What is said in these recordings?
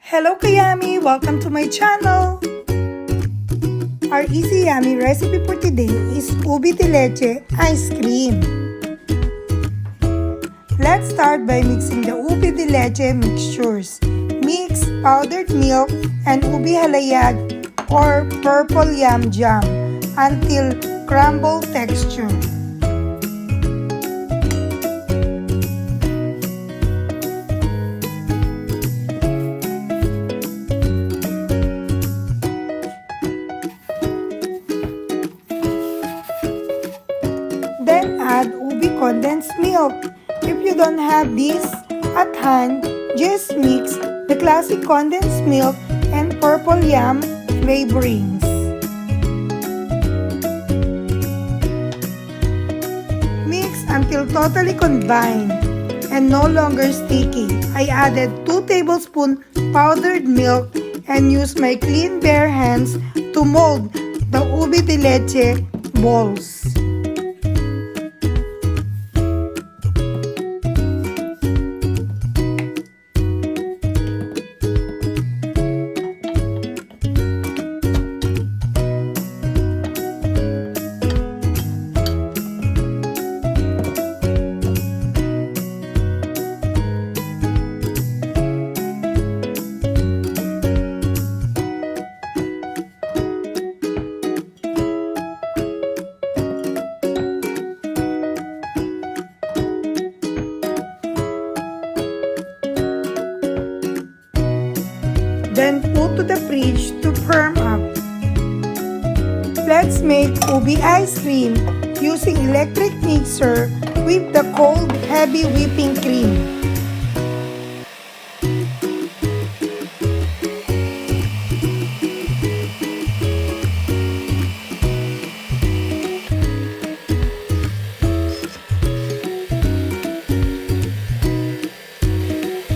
Hello Kayami! Welcome to my channel! Our easy yummy recipe for today is Ube de Leche ice cream. Let's start by mixing the Ube de Leche mixtures. Mix powdered milk and ube halaya or purple yam jam until crumble texture. Then add ube condensed milk. If you don't have this at hand, just mix the classic condensed milk and purple yam flavorings. Mix until totally combined and no longer sticky. I added 2 tablespoons powdered milk and used my clean bare hands to mold the ube de leche balls. Then put to the fridge to firm up. Let's make ube ice cream using electric mixer with the cold heavy whipping cream.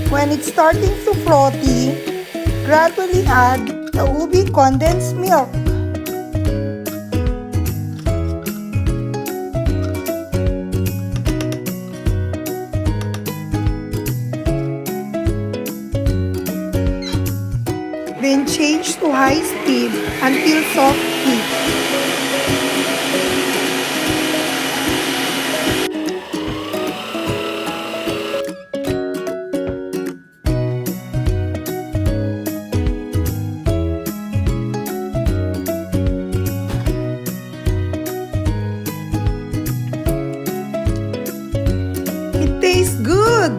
When it's starting to frothy, gradually add the ube condensed milk. Then change to high speed until soft heat. It tastes good!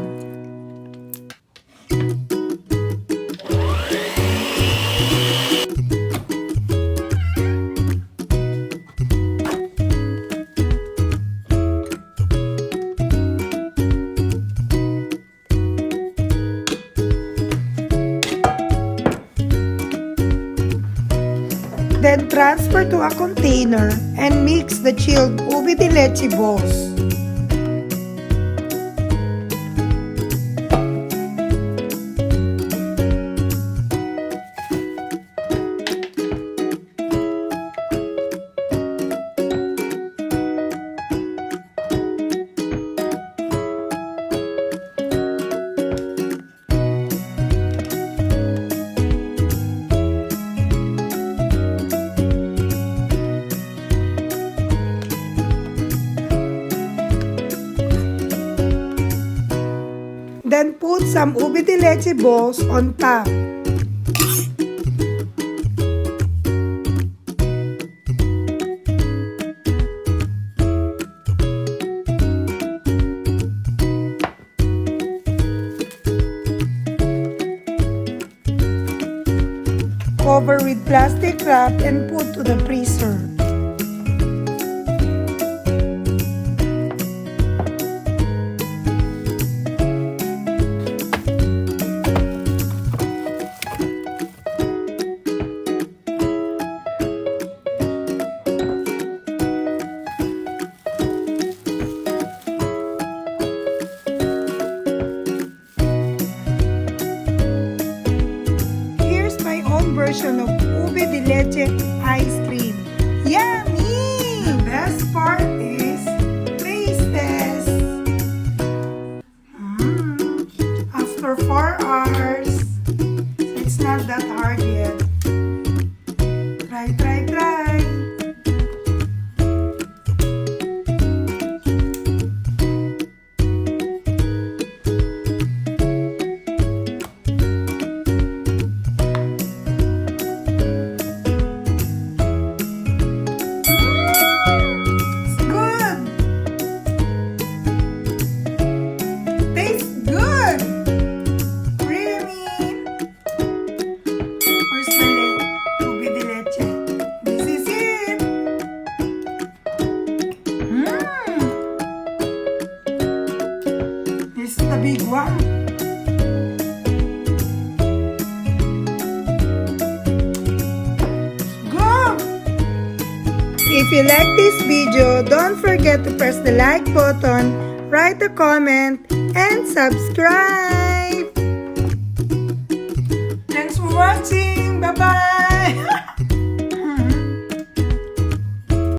Then transfer to a container and mix the chilled ube de leche balls. Then put some ube de leche balls on top. Cover with plastic wrap and put to the freezer. Version of ube de leche ice cream. Yummy! The best part is taste test. After 4 hours, not that hard yet. Try, try, try. Big one. Go! If you like this video, don't forget to press the like button, write a comment, and subscribe. Thanks for watching. Bye-bye.